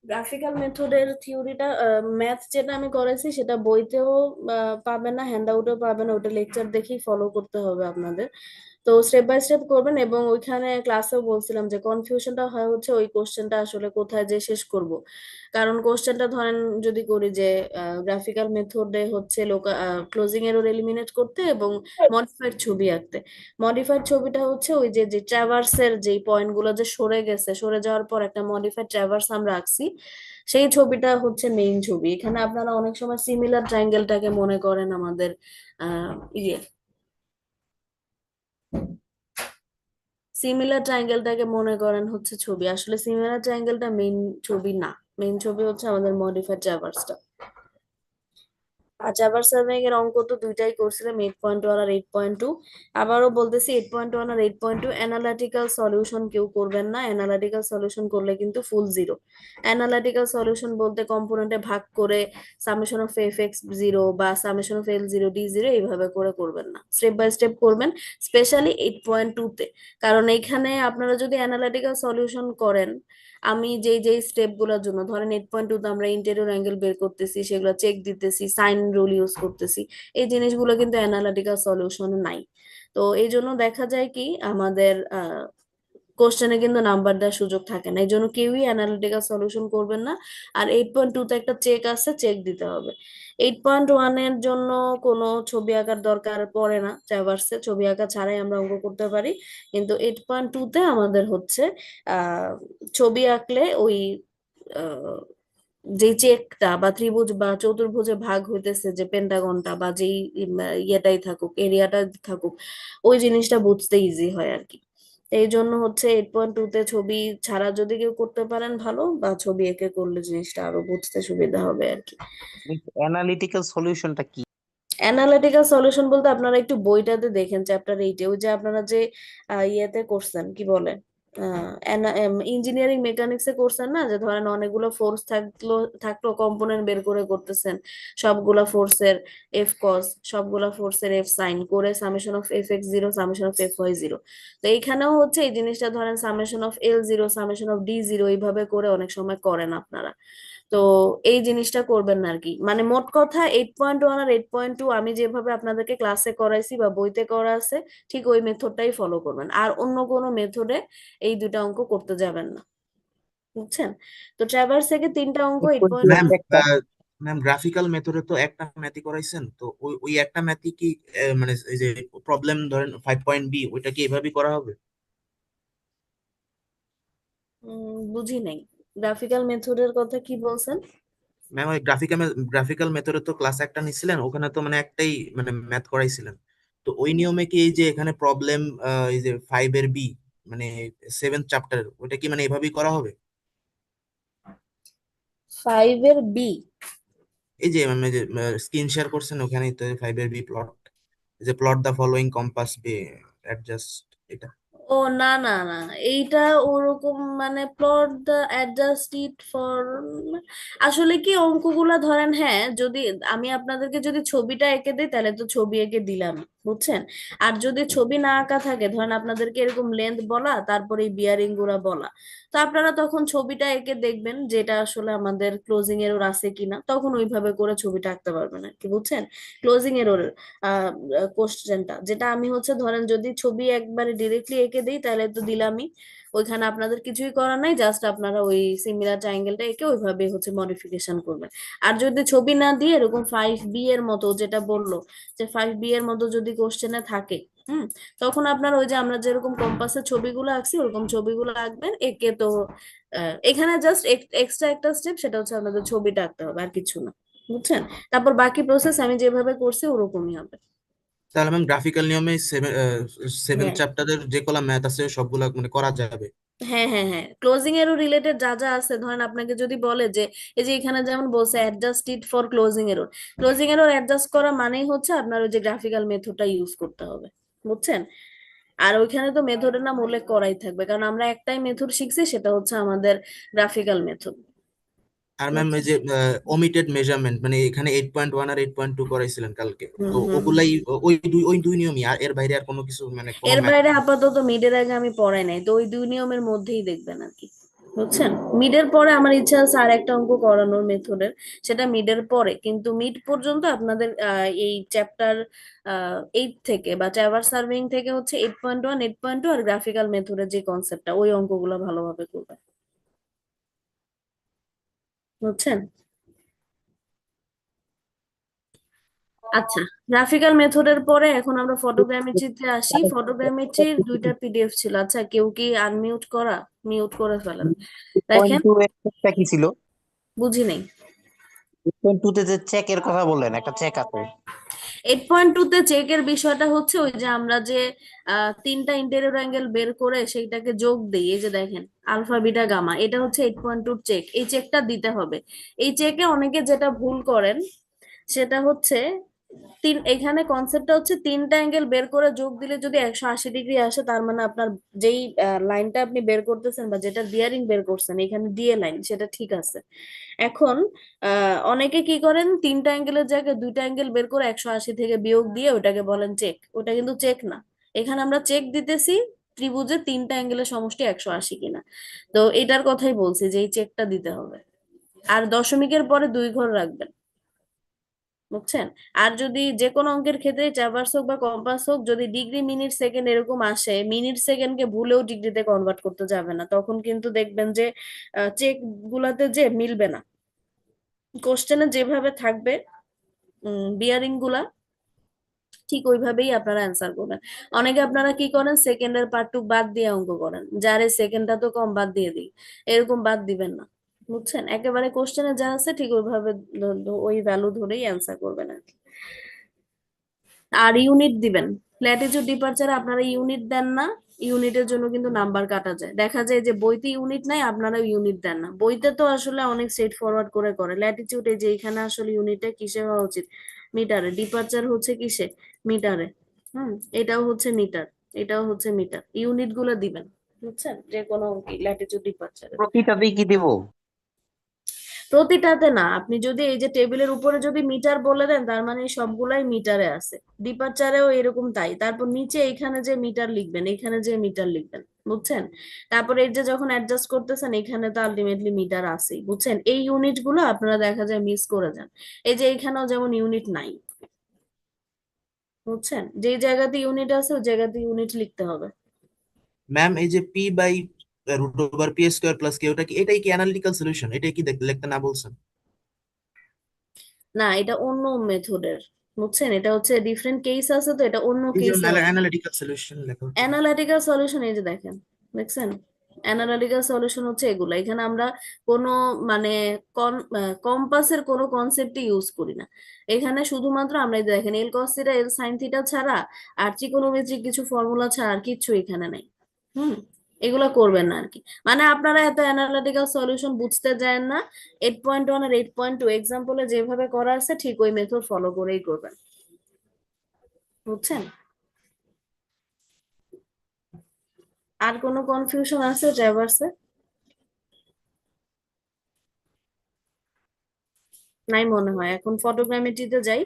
গ্রাফিক্যাল মেথডের থিওরিটা, ম্যাথ যেটা আমি করেছি সেটা বইতেও পাবেন না, হ্যান্ডআউটেও পাবেন না, ওটা লেকচার দেখেই ফলো করতে হবে আপনাদের। তো স্টেপ বাই স্টেপ করবেন। এবং ওইখানে ক্লাসেও বলছিলাম যে কনফিউশনটা হয় হচ্ছে ওই কোশ্চেনটা আসলে কোথায় যে শেষ করব। কারণ কোশ্চেনটা ধরেন যদি করি যে গ্রাফিক্যাল মেথডে হচ্ছে ক্লোজিং এরর এলিমিনেট করতে এবং মডিফাইড ছবি আঁকতে। মডিফাইড ছবিটা হচ্ছে ওই যে যে ট্রাভার্সের যেই পয়েন্ট গুলো যে সরে গেছে, সরে যাওয়ার পর একটা মডিফাইড ট্রাভার্স আমরা আঁকছি, সেই ছবিটা হচ্ছে মেইন ছবি। এখানে আপনারা অনেক সময় সিমিলার ট্রায়াঙ্গেলটাকে মনে করেন আমাদের ইয়ে সিমিলার ট্রায়াঙ্গেলটাকে মনে করেন হচ্ছে ছবি, আসলে সিমিলার ট্রায়াঙ্গেলটা মেইন ছবি না। মেইন ছবি হচ্ছে আমাদের মডিফাইড ট্রাভার্সটা। আর জাভার সার্ভিং এর অঙ্ক তো দুইটাই করছিলাম, 8.1 আর 8.2। আবারও বলতেছি, 8.1 আর 8.2 অ্যানালিটিক্যাল সলিউশন কেউ করবেন না। অ্যানালিটিক্যাল সলিউশন করলে কিন্তু ফুল জিরো। অ্যানালিটিক্যাল সলিউশন বলতে কম্পোনেন্টে ভাগ করে summation of F X zero বা summation of L zero D zero এইভাবে করে করবেন না, স্টেপ বাই স্টেপ করবেন, স্পেশালি 8.2 তে। কারণ এইখানে আপনারা যদি অ্যানালিটিক্যাল সলিউশন করেন, আমি যেই যেই স্টেপ গুলোর জন্য, ধরেন 8.2 তে আমরা ইন্টেরিয়র অ্যাঙ্গেল বের করতেছি, সেগুলো চেক দিতেছি, সাইন রুল ইউজ করতেছি, এই জিনিসগুলো কিন্তু অ্যানালিটিক্যাল সলিউশনে নাই। তো এই জন্য দেখা যায় কি আমাদের কোশ্চেনে কিন্তু নাম্বার দেওয়ার সুযোগ থাকে না, এই জন্য কেউই অ্যানালিটিক্যাল সলিউশন করবেন না। আর 8.2 তে একটা চেক আছে, চেক দিতে হবে। 8.1 এর জন্য কোনো ছবি আঁকার দরকার পড়ে না, ট্রাভার্সে ছবি আঁকা ছাড়াই আমরা অঙ্ক করতে পারি। কিন্তু 8.2 তে আমাদের হচ্ছে আহ ছবি আঁকলে ওই আহ, যে চেকটা বা ত্রিভুজ বা চতুর্ভুজে ভাগ হইতেছে, যে পেন্টাগনটা বা যেই ইয়েটাই থাকুক, এরিয়াটা থাকুক, ওই জিনিসটা বুঝতে ইজি হয় আর কি। তো এই জন্য হচ্ছে 8.2 তে ছবি ছাড়া যদি কেউ করতে পারেন ভালো, বা ছবি এঁকে করলে জিনিসটা আরো বুঝতে সুবিধা হবে আর কি। অ্যানালিটিক্যাল সলিউশনটা কি? অ্যানালিটিক্যাল সলিউশন বলতে আপনারা একটু বইটাতে দেখেন, চ্যাপ্টার 8-এ, ওই যে আপনারা যে ইয়েতে করছেন কি বলে, ইঞ্জিনিয়ারিং মেকানিক্সে করছেন না, যে ধরেন অনেকগুলো ফোর্স থাকলো কম্পোনেন্ট বের করে করতেছেন, সবগুলা ফোর্সের এফ কস, সবগুলা ফোর্সের এফ সাইন করে summation of F X zero, summation of F Y zero. তো এইখানেও হচ্ছে এই জিনিসটা ধরেন summation of L zero, summation of D zero, এইভাবে করে অনেক সময় করেন আপনারা। তো এই জিনিসটা করবেন না আর কি। মানে মোট কথা 8.1 আর 8.2 আমি যেভাবে আপনাদেরকে ক্লাসে করাইছি বা বইতে করা আছে, ঠিক ওই মেথডটাই ফলো করবেন, আর অন্য কোনো মেথডে এই দুটা অঙ্ক করতে যাবেন না, বুঝছেন? তো ট্রাভার্স থেকে 3টা অঙ্ক eight point ma'am one ma'am graphical মেথডে তো একটা ম্যাথই করাইছেন, তো ওই ওই একটা ম্যাথই কি মানে এই যে প্রবলেম ধরেন 5.b ওইটা কি এভাবেই করা হবে? বুঝি নাই, গ্রাফিক্যাল মেথডের কথা কি বলছেন? ম্যাম ওই গ্রাফিক্যাল মেথডে তো ক্লাস একটা নিছিলেন, ওখানে তো মানে একটাই মানে ম্যাথ করাইছিলেন। তো ওই নিয়মে কি এই যে এখানে প্রবলেম এই যে 5 এর বি মানে 7th চ্যাপ্টার, ওইটা কি মানে এভাবেই করা হবে? 5 এর বি? এই যে মানে যে স্ক্রিন শেয়ার করছেন ওখানেই তো 5 এর বি প্লট, যে প্লট দা ফলোইং কম্পাস বে অ্যাডজাস্ট, এটা। ও না না না, এইটা ওরকম মানে plot the adjust it for, আসলে কি অঙ্কগুলা ধরেন, হ্যাঁ যদি আমি আপনাদেরকে যদি ছবিটা এঁকে দিই তাহলে তো ছবি এঁকে দিলাম, বুঝছেন। আর যদি ছবি না আঁকা থাকে, ধরেন আপনাদেরকে এরকম লেন্থ বলা তারপরে এই বিয়ারিং গুলা বলা, তো আপনারা তখন ছবিটা এঁকে দেখবেন যেটা আসলে আমাদের ক্লোজিং এরর আছে কিনা, তখন ওইভাবে করে ছবিটা আঁকতে পারবেন আর কি, বুঝছেন। ক্লোজিং এরর কোশ্চেনটা যেটা আমি হচ্ছে ধরেন যদি ছবি একবারে ডিরেক্টলি এঁকে দিই তাহলে তো দিলামই, ওইখানে আপনাদের কিছুই করার নাই, জাস্ট আপনারা ওই সিমিলার ট্রায়াঙ্গেলটা এঁকে ওইভাবে হচ্ছে মডিফিকেশন করবেন। আর যদি ছবি না দিয়ে এরকম 5B এর মতো যেটা বললো, যে 5B এর মতো যদি কোশ্চেনে থাকে, হুম, তখন আপনার ওই যে আমরা যেরকম কম্পাসের ছবিগুলো আঁকছি ওরকম ছবিগুলো আঁকবেন এঁকে। তো এখানে জাস্ট এক্সট্রা একটা স্টেপ, সেটা হচ্ছে আপনাদের ছবিটা আঁকতে হবে আর কিছু না, বুঝছেন। তারপর বাকি প্রসেস আমি যেভাবে করছি ওরকমই হবে। তাহলে ম্যাম গ্রাফিক্যাল নিয়মে সেভেন হ্যাঁ চ্যাপ্টারের যে কলা ম্যাথ আছে সবগুলা মানে করা যাবে? হ্যাঁ হ্যাঁ হ্যাঁ, ক্লোজিং এরও রিলেটেড যা যা আছে, ধরেন আপনাকে যদি বলে যে এই যে এখানে যেমন বলছে adjust it for closing error, closing error adjust করা মানেই হচ্ছে আপনার ওই যে গ্রাফিক্যাল মেথডটা ইউজ করতে হবে, বুঝছেন। আর ওইখানে তো মেথডের নাম উল্লেখ করাই থাকবে, কারণ আমরা একটাই মেথড শিখছি, সেটা হচ্ছে আমাদের গ্রাফিক্যাল মেথড, আর ম্যাম এই বুঝছেন। যে ওমিটেড মেজারমেন্ট মানে এখানে 8.1 আর 8.2 করাইছিলেন কালকে, হুম তো হুম হুম। ওগুলাই ওই দুই নিয়মই, আর এর বাইরে আর কোনো কিছু মানে কোনো এর ম্যাথ বাইরে নাই? আপাতত মিডের আগে আমি পড়াই নাই, তো ওই দুই নিয়মের মধ্যেই দেখবেন আর কি, বুঝছেন। মিডের পরে আমার ইচ্ছা আছে আর একটা অঙ্ক করানোর মেথডের, সেটা মিডের পরে, কিন্তু মিড পর্যন্ত আপনাদের এই চ্যাপ্টার 8 থেকে বা ট্রাভার্স সার্ভেইং থেকে হচ্ছে 8.1 8.2 আর গ্রাফিক্যাল মেথডের যে কনসেপ্টটা ওই অঙ্কগুলো ভালোভাবে করবেন, বুঝছেন। আচ্ছা, গ্রাফিক্যাল মেথডের পরে এখন আমরা ফটোগ্রামেট্রিতে আসি। ফটোগ্রামেট্রির 2টা পিডিএফ ছিল, আচ্ছা কেউ কি আনমিউট করা, মিউট করে ফেলেন। পয়েন্ট দেখেন, টু এর চেকটা কি ছিল? বুঝি নেই। 8.2 তে যে চেকের কথা বললেন, একটা চেক আছে। 8.2 তে চেকের বিষয়টা হচ্ছে ওই যে আমরা যে তিনটা ইন্টেরিয়র অ্যাঙ্গেল বের করে সেইটাকে যোগ দিই, এই যে দেখেন আলফা বিটা গামা, এটা হচ্ছে 8.2 চেক, এই চেকটা দিতে হবে। এই চেকে অনেকে যেটা ভুল করেন সেটা হচ্ছে এখানে কনসেপ্টটা হচ্ছে তিনটা অ্যাঙ্গেল বের করে যোগ দিলে যদি 180 ডিগ্রি আসে, তার মানে আপনার যেই লাইনটা আপনি বের করতেছেন বা যেটা বিয়ারিং বের করছেন এখানে ডিএ লাইন, সেটা ঠিক আছে। এখন অনেকে কি করেন, তিনটা অ্যাঙ্গেলের জায়গায় দুইটা অ্যাঙ্গেল বের করে 180 থেকে বিয়োগ দিয়ে ওটাকে বলেন চেক, ওটা কিন্তু চেক না। এখানে আমরা চেক দিতেছি ত্রিভুজের তিনটা অ্যাঙ্গেলের সমষ্টি 180 কিনা, তো এটার কথাই বলছি যে এই চেকটা দিতে হবে। আর দশমিকের পরে 2 ঘর রাখবেন, বুঝছেন। আর যদি যে কোনো অঙ্কের ক্ষেত্রে ট্রাভার্স হোক বা কম্পাস হোক, যদি ডিগ্রি মিনিট সেকেন্ড এরকম আসে, মিনিট সেকেন্ডকে ভুলেও ডিগ্রিতে কনভার্ট করতে যাবে না, তখন কিন্তু দেখবেন যে চেক গুলাতে যে মিলবে না, কোশ্চেনে যেভাবে থাকবে বিয়ারিং গুলা ঠিক ওইভাবেই আপনারা অ্যান্সার করবেন। অনেকে আপনারা কি করেন, সেকেন্ডের পার্টটুক বাদ দিয়ে অঙ্ক করেন, যারে সেকেন্ডটা তো কম বাদ দিয়ে দিই, এরকম বাদ দিবেন না, বুঝছেন। একেবারে কোশ্চেনে যা আছে ঠিক ওইভাবে ওই ভ্যালু ধরেই অ্যান্সার করবেন আর কি। আর ইউনিট দিবেন, ল্যাটিটিউড ডিপারচারে আপনারা ইউনিট দেন না, ইউনিটের জন্য কিন্তু নাম্বার কাটা যায়, দেখা যায় যে বইতে ইউনিট নাই আপনারা ইউনিট দেন না, বইতে তো আসলে অনেক স্ট্রেট ফরওয়ার্ড করে করে। ল্যাটিটিউড এই যে এখানে আসলে ইউনিটটা কিসে হওয়া উচিত, মিটারে, ডিপারচার হচ্ছে কিসে, মিটারে, এটাও হচ্ছে মিটার, এটাও হচ্ছে মিটার, ইউনিট গুলো দিবেন, বুঝছেন, যে কোনো ল্যাটিটিউড ডিপারচারে। প্রতিটাতেই কি দিব? প্রতিটাতে না, আপনি যদি এই যে টেবিলের উপরে যদি মিটার বলে দেন তার মানে এই সবগুলাই মিটারে আছে, ডিপারচারেও এরকম তাই। তারপর নিচে এখানে যে মিটার লিখবেন, এখানে যে মিটার লিখবেন, বুঝছেন। তারপর এই যে যখন অ্যাডজাস্ট করতেছেন এখানে তো আলটিমেটলি মিটার আছেই, বুঝছেন। এই ইউনিট গুলো আপনারা দেখা যায় মিস করে যান, এই যে এখানেও যেমন ইউনিট নাই, বুঝছেন, যেই জায়গাতে ইউনিট আছে ওই জায়গাতে ইউনিট লিখতে হবে। ম্যাম এই যে p/√/p² + k, ওটা কি, এটাই কি অ্যানালিটিক্যাল সলিউশন? এটাই কি লিখতে না বলছেন? না, এটা অন্য মেথডের, বুঝছেন, এটা হচ্ছে ডিফারেন্ট কেস আছে, তো এটা অন্য এই যে কেসে। অ্যানালিটিক্যাল সলিউশন লেখা হচ্ছে। অ্যানালিটিক্যাল সলিউশন এই যে দেখেন, দেখছেন, অ্যানালিটিক্যাল সলিউশন হচ্ছে এগুলা। এখানে আমরা কোনো মানে কম্পাসের কোনো কনসেপ্টই ইউজ করি না। এখানে শুধুমাত্র আমরা এই যে দেখেন L cos theta L sine theta ছাড়া আর ত্রিকোণমিতিক কিছু ফর্মুলা ছাড়া আর কিচ্ছু এখানে নাই। হুম, এগুলা করবেন না আর কি। মানে আপনারা এত অ্যানালিটিক্যাল সলিউশন বুঝতে যায় না। 8.1 আর 8.2 এক্সাম্পলে যেভাবে করা আছে ঠিক ওই মেথড ফলো করেই করবেন, বুঝছেন? আর কোনো কনফিউশন আছে ড্রাইভার্সে? নাই মনে হয়। এখন ফটোগ্রামেট্রিতে যাই।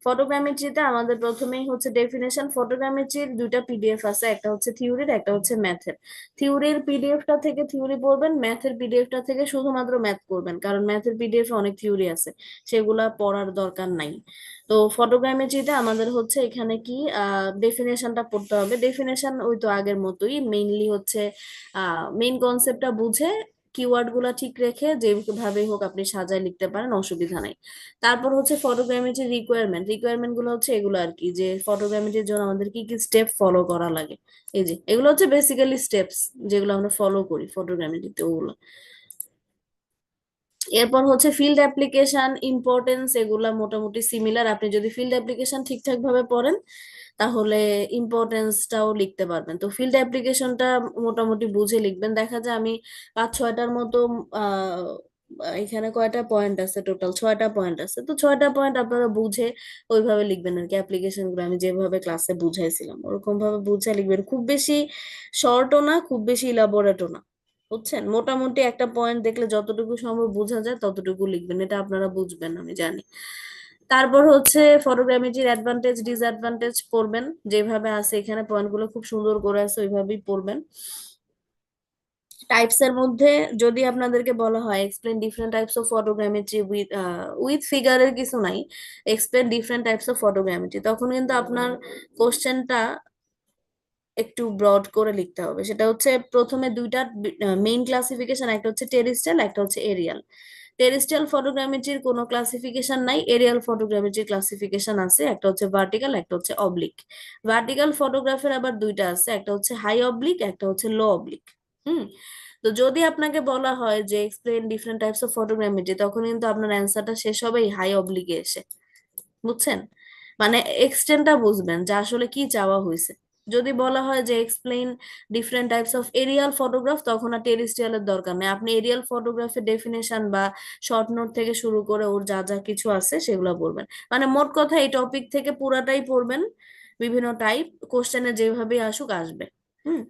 ফটোগ্রামেট্রিতে আমাদের প্রথমেই হচ্ছে ডেফিনেশন। ফটোগ্রামেট্রির দুইটা পিডিএফ আছে, একটা হচ্ছে থিওরির, একটা হচ্ছে ম্যাথের। থিওরির পিডিএফটা থেকে থিওরি পড়বেন, ম্যাথের পিডিএফটা থেকে শুধুমাত্র ম্যাথ করবেন, কারণ ম্যাথের পিডিএফ অনেক থিওরি আছে, সেগুলা পড়ার দরকার নাই। তো ফটোগ্রামেট্রিতে আমাদের হচ্ছে এখানে কি ডেফিনেশনটা পড়তে হবে। ডেফিনেশন ওই তো আগের মতোই, মেইনলি হচ্ছে মেইন কনসেপ্টটা বুঝে কিওয়ার্ড গুলা ঠিক রেখে যেভাবেই হোক আপনি সাজায় লিখতে পারেন, অসুবিধা নাই। তারপর হচ্ছে ফটোগ্রামেট্রির রিকোয়ারমেন্ট। রিকোয়ারমেন্ট গুলো হচ্ছে এগুলো আর কি, যে ফটোগ্রামেট্রির জন্য আমাদের কি কি স্টেপ ফলো করা লাগে। এই যে এগুলো হচ্ছে বেসিক্যালি স্টেপস যেগুলো আমরা ফলো করি ফটোগ্রামেট্রিতে, ওগুলো। এরপর হচ্ছে ফিল্ড অ্যাপ্লিকেশন, ইম্পর্টেন্স, এগুলা মোটামুটি সিমিলার। আপনি যদি ফিল্ড অ্যাপ্লিকেশন ঠিকঠাক ভাবে পড়েন তাহলে ইম্পর্টেন্সটাও লিখতে পারবেন। তো ফিল্ড অ্যাপ্লিকেশনটা মোটামুটি বুঝে লিখবেন। দেখা যায় আমি 5-6টার মতো আহ এখানে কয়টা পয়েন্ট আছে, টোটাল 6টা পয়েন্ট আছে। তো 6টা পয়েন্ট আপনারা বুঝে ওইভাবে লিখবেন আর কি। অ্যাপ্লিকেশন গুলো আমি যেভাবে ক্লাসে বুঝাইছিলাম ওরকম ভাবে বুঝে লিখবেন। খুব বেশি শর্টও না, খুব বেশি ইলাবোরেটও না, বুঝছেন? মোটামুটি একটা পয়েন্ট দেখলে যতটুকু সম্ভব বোঝা যায় ততটুকু লিখবেন, এটা আপনারা বুঝবেন আমি জানি। তারপর হচ্ছে ফটোগ্রামেট্রির অ্যাডভান্টেজ ডিসঅ্যাডভান্টেজ পড়বেন, যেভাবে আছে এখানে পয়েন্টগুলো খুব সুন্দর করে আছে ওইভাবেই পড়বেন। টাইপস এর মধ্যে যদি আপনাদেরকে বলা হয় explain different types of photogrammetry with ফিগারের কিছু নাই, explain different types of photogrammetry, তখন কিন্তু আপনার কোশ্চেনটা একটু ব্রড করে লিখতে হবে। সেটা হচ্ছে প্রথমে দুইটা মেইন ক্লাসিফিকেশন, একটা হচ্ছে টেরিস্ট্রিয়াল, একটা হচ্ছে এরিয়াল। টেরিস্ট্রিয়াল ফটোগ্রামেট্রির কোনো ক্লাসিফিকেশন নাই, এরিয়াল ফটোগ্রামেট্রির ক্লাসিফিকেশন আছে। একটা হচ্ছে ভার্টিক্যাল, একটা হচ্ছে অবলিক। ভার্টিক্যাল ফটোগ্রাফের আবার দুইটা আছে, একটা হচ্ছে হাই অবলিক, একটা হচ্ছে লো অবলিক। হুম, তো যদি আপনাকে বলা হয় যে explain different types of photogrammetry, তখন কিন্তু আপনার অ্যান্সারটা শেষ হবে হাই অবলিকে এসে, বুঝছেন? মানে এক্সটেন্টটা বুঝবেন যে আসলে কি চাওয়া হয়েছে। যদি বলা হয় যে explain different types of aerial photograph, তখন আর টেরিস্ট্রিয়ালের দরকার নেই, আপনি এরিয়াল ফটোগ্রাফের ডেফিনেশন বা শর্ট নোট থেকে শুরু করে ওর যা যা কিছু আছে সেগুলো পড়বেন। মানে মোট কথা এই টপিক থেকে পুরাটাই পড়বেন, বিভিন্ন টাইপ কোশ্চেনে যেভাবেই আসুক আসবে। হুম,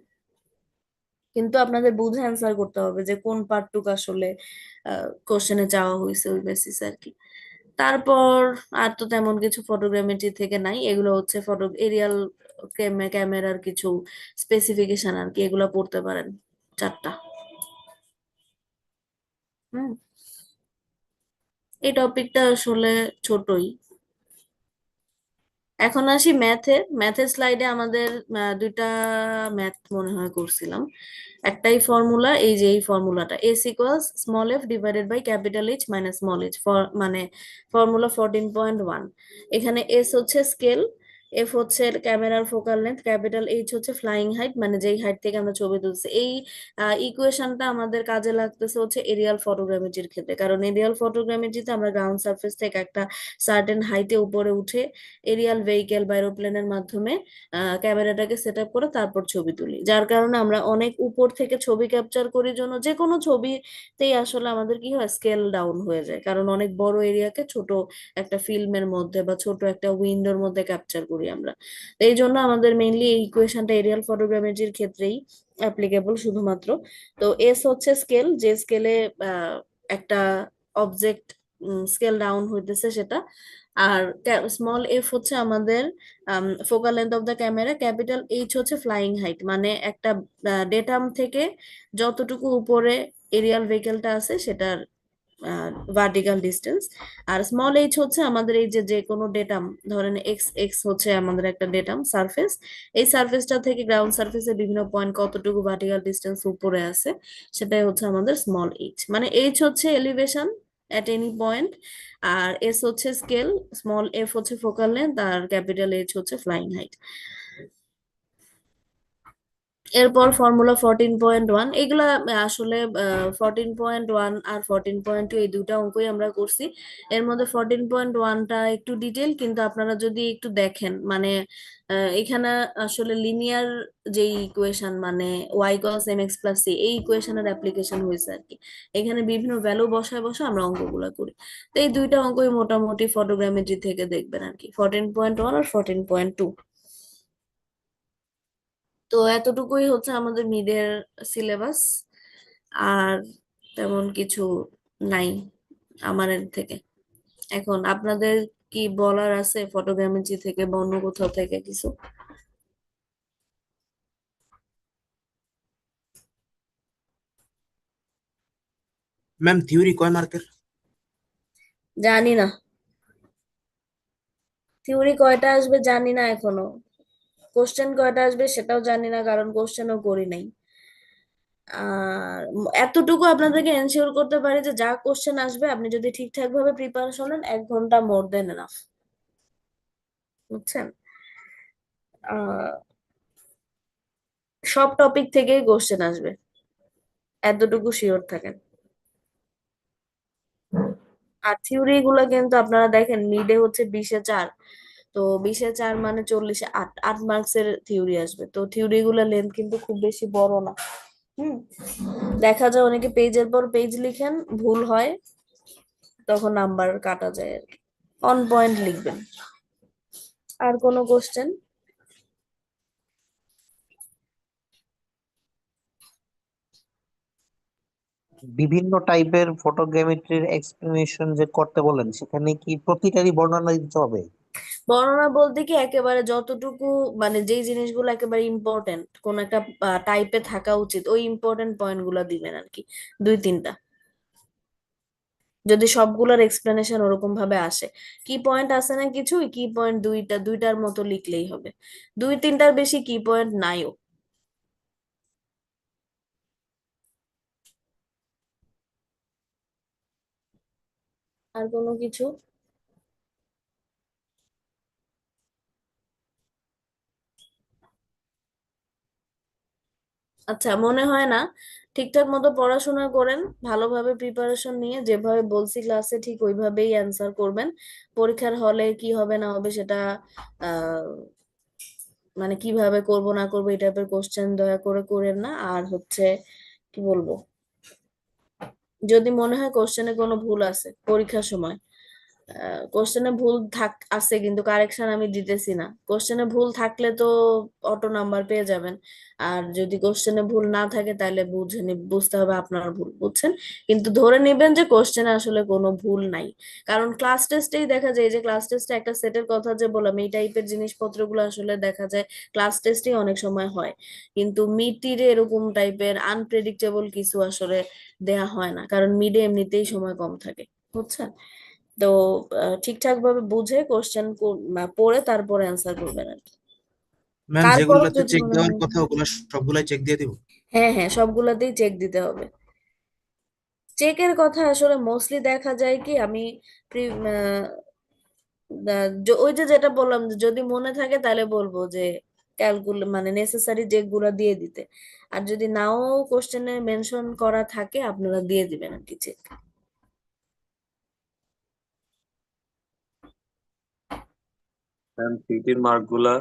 কিন্তু আপনাদের বুঝে অ্যান্সার করতে হবে যে কোন পার্টটুকু আসলে কোশ্চেনে চাওয়া হয়েছে, ওই বেসিস আর কি। তারপর আর তো তেমন কিছু ফটোগ্রামেট্রি থেকে নাই, এগুলো হচ্ছে ফটো এরিয়াল ক্যামেরার কিছু স্পেসিফিকেশন আর কি, এগুলো পড়তে পারেন 4টা। হুম, এই টপিকটা আসলে ছোটই। এখন আসি ম্যাথে। ম্যাথের স্লাইডে আমাদের দুইটা ম্যাথ মনে হয় করছিলাম। একটাই ফর্মুলা, এই যে এই ফর্মুলাটা S equals small F divided by capital H minus small H, মানে ফর্মুলা 14.1। এখানে এস হচ্ছে স্কেল, এফ হচ্ছে ক্যামেরার ফোকাল লেন্থ, ক্যাপিটাল এইচ হচ্ছে ফ্লাইং হাইট, মানে যেই হাইট থেকে আমরা ছবি তুলছি। এই ইকুয়েশনটা আমাদের কাজে লাগতেছে হচ্ছে এরিয়াল ফটোগ্রামেট্রির ক্ষেত্রে, কারণ এরিয়াল ফটোগ্রামেট্রিতে আমরা গ্রাউন্ড সারফেস থেকে একটা সার্টেন হাইটে উপরে উঠে এরিয়াল ভেহিকেল বা এরোপ্লেনের মাধ্যমে ক্যামেরাটাকে সেট আপ করে তারপর ছবি তুলি, যার কারণে আমরা অনেক উপর থেকে ছবি ক্যাপচার করার জন্য যে কোনো ছবিতেই আসলে আমাদের কি হয়, স্কেল ডাউন হয়ে যায়, কারণ অনেক বড় এরিয়াকে ছোট একটা ফিল্মের মধ্যে বা ছোট একটা উইন্ডোর মধ্যে ক্যাপচার করি আমরা। তো এই জন্য আমাদের মেইনলি এই ইকুয়েশনটা এরিয়াল ফটোগ্রামেট্রির ক্ষেত্রেই অ্যাপ্লিকেবল শুধুমাত্র। তো এস হচ্ছে স্কেল, যে স্কেলে একটা অবজেক্ট স্কেল ডাউন হইতেছে সেটা। আর স্মল এফ হচ্ছে আমাদের focal length of the camera, capital H হচ্ছে ফ্লাইং হাইট, মানে একটা ডেটাম থেকে যতটুকু উপরে এরিয়াল ভেহিকেলটা আছে সেটার ভার্টিক্যাল ডিস্টেন্স। আর স্মল এইচ হচ্ছে আমাদের এই যে যে কোনো ডেটাম, ধরেন এক্স এক্স হচ্ছে আমাদের একটা ডেটাম সারফেস, এই সারফেসটা থেকে গ্রাউন্ড সারফেসের বিভিন্ন পয়েন্ট কতটুকু ভার্টিক্যাল ডিস্টেন্স উপরে আছে সেটাই হচ্ছে আমাদের স্মল এইচ। মানে এইচ হচ্ছে এলিভেশন এট এনি পয়েন্ট, আর এস হচ্ছে স্কেল, স্মল এফ হচ্ছে ফোকাল লেন্থ, আর ক্যাপিটাল এইচ হচ্ছে ফ্লাইং হাইট। এরপর ফর্মুলা 14.1 এগুলা আসলে 14.1 আর 14.2 এই দুটা অঙ্কই আমরা করছি। এর মধ্যে 14.1টা একটু ডিটেল, কিন্তু আপনারা যদি একটু দেখেন মানে এখানে আসলে লিনিয়ার যে ইকুয়েশন মানে y cos mx plus c এই ইকুয়েশনের অ্যাপ্লিকেশন হয়েছে আর কি। এখানে বিভিন্ন ভ্যালু বসায় বসায় আমরা অঙ্কগুলা করি। তো এই দুইটা অঙ্কই মোটামুটি ফটোগ্রামেট্রি থেকে দেখবেন আর কি, 14.1 আর 14.2। তো এতটুকুই হচ্ছে আমাদের মিডের সিলেবাস, আর তেমন কিছু নাই আমার এর থেকে। এখন আপনাদের কি বলার আছে ফটোগ্রামেট্রি থেকে বা অন্য কোথাও থেকে কিছু? ম্যাম থিওরি কয় মার্কের? জানি না, থিওরি কয়টা আসবে জানি না এখনো, কোশ্চেন কয়টা আসবে সেটাও জানি না, কারণ কোশ্চেনও করি নাই। আর এতটুকু আপনাদেরকে এনশিওর করতে পারি যে যা কোশ্চেন আসবে আপনি যদি ঠিকঠাক ভাবে প্রিপারেশন নেন 1 ঘন্টা মোর দেন এনাফ, বুঝছেন? আহ সব টপিক থেকেই কোশ্চেন আসবে, এতটুকু শিওর থাকেন। আর থিওরি গুলো কিন্তু আপনারা দেখেন মিডে হচ্ছে 20-এ 4, তো 20-এ 4 মানে 40-এ 8, 8 মার্কসের থিওরি আসবে। তো থিওরি গুলো লেন্থ কিন্তু খুব বেশি বড় না। হুম, দেখা যায় অনেকে পেজের পর পেজ লিখেন, ভুল হয়, তখন নাম্বার কাটা যায় আর কি। অন পয়েন্ট লিখবেন। আর কোনো কোশ্চেন? বিভিন্ন টাইপের ফটোগ্রামেট্রির এক্সপ্লেনেশন যে করতে বলেন সেখানে কি প্রতিটারই বর্ণনা দিতে হবে? বর্ণনা বলতে কি একেবারে যতটুকু মানে যেই জিনিসগুলো একেবারে ইম্পর্টেন্ট কোন একটা টাইপে থাকা উচিত ওই ইম্পর্টেন্ট পয়েন্ট গুলো দিবেন আর কি, 2-3টা। যদি সবগুলোর এক্সপ্লেনেশন ওরকম ভাবে আসে, কি পয়েন্ট আছে না কিছু, কি পয়েন্ট দুইটার মতো লিখলেই হবে, 2-3টার বেশি কি পয়েন্ট নাইও। আর কোনো কিছু? আচ্ছা, মনে হয় না। ঠিকঠাক মতো পড়াশোনা করেন, ভালোভাবে প্রিপারেশন নিয়ে যেভাবে বলছি ক্লাসে ঠিক ওইভাবেই অ্যান্সার করবেন। পরীক্ষার হলে কি হবে না হবে সেটা আহ মানে কিভাবে করব না করবো এই টাইপের কোশ্চেন দয়া করে করেন না। আর হচ্ছে কি বলবো, যদি মনে হয় কোশ্চেনে কোনো ভুল আছে পরীক্ষার সময়, কোশ্চেনে ভুল আছে কিন্তু কারেকশন আমি দিতেছি না, কোশ্চেনে ভুল থাকলে তো অটো নাম্বার পেয়ে যাবেন। আর যদি কোশ্চেনে ভুল না থাকে তাহলে বুঝতে হবে আপনার ভুল, বুঝছেন? কিন্তু ধরে নেবেন যে কোশ্চেনে আসলে কোনো ভুল নাই। কারণ ক্লাস টেস্টেই দেখা যায় যে ক্লাস টেস্টে একটা সেটের কথা যে বললাম এই টাইপের জিনিসপত্রগুলো আসলে দেখা যায় ক্লাস টেস্টেই অনেক সময় হয়। কিন্তু মিড-টিডে এরকম টাইপের আনপ্রেডিক্টেবল কিছু আসলে দেয়া হয় না, কারণ মিডে এমনিতেই সময় কম থাকে, বুঝছেন? তো ঠিকঠাক ভাবে বুঝে কোশ্চেন পড়ে তারপরে অ্যান্সার করবেন আর কি। ম্যাম তারপরও যেগুলোতে যদি চেক মনে দেওয়ার হয়, কথা ওগুলো সবগুলাই চেক দিয়ে দিব? হ্যাঁ হ্যাঁ সবগুলাতেই চেক দিতে হবে। চেকের কথা আসলে মোস্টলি দেখা যায় কি আমি প্রি- আহ, ওই যে যেটা বললাম যে যদি মনে থাকে তাহলে বলবো যে মানে নেসেসারি যেগুলো দিয়ে দিতে। আর যদি নাও কোশ্চেনে মেনশন করা থাকে আপনারা দিয়ে দিবেন আর কি চেক। ম্যাম সিটির মার্ক গুলা?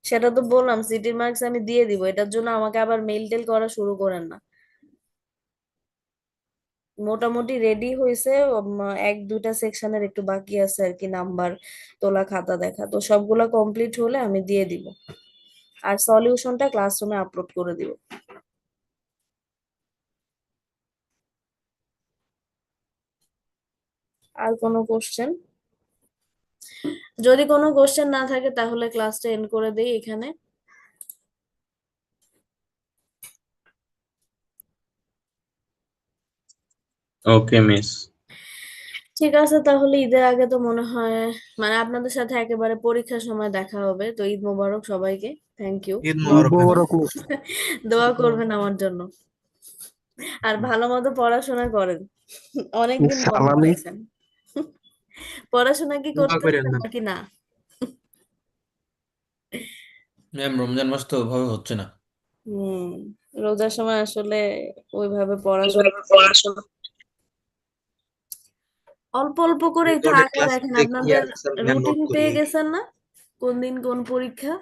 সেটা তো বললাম সিটির মার্কস আমি দিয়ে দিব, এটার জন্য আমাকে আবার মেল টেল করা শুরু করেন না। মোটামুটি রেডি হয়েছে, 1-2টা সেকশনের একটু বাকি আছে আর কি, নাম্বার তোলা খাতা দেখা, তো সবগুলা কমপ্লিট হলে আমি দিয়ে দিব। আর সলিউশনটা ক্লাসরুমে আপলোড করে দিব। আর কোনো কোশ্চেন? যদি কোনো কোশ্চেন না থাকে তাহলে ক্লাসটা এন্ড করে দেই এখানে। ওকে মিস। ঠিক আছে, তাহলে ঈদের আগে তো মনে হয় মানে আপনাদের সাথে একেবারে পরীক্ষার সময় দেখা হবে, তো ঈদ মোবারক সবাইকে। Thank you. ঈদ দোয়া মোবারক ম্যাম। দোয়া করবেন আমার জন্য, আর ভালো মতো পড়াশোনা করেন, অনেকদিন বন্ধ পাইছেন। পড়াশোনা কি দোয়া করেন করতেছেন ম্যাম। নাকি না? ম্যাম রমজান মাস তো ওভাবে হচ্ছে না। হুম, রোজার সময় আসলে ওইভাবে পড়াশোনা অল্প অল্প করেই রেকর্ডেড থাক। ক্লাস দেখেন দেখি আপনাদের আর স্যার ম্যাম নোট রুটিন করি পেয়ে এই। গেছেন না, কোন দিন কোন পরীক্ষা?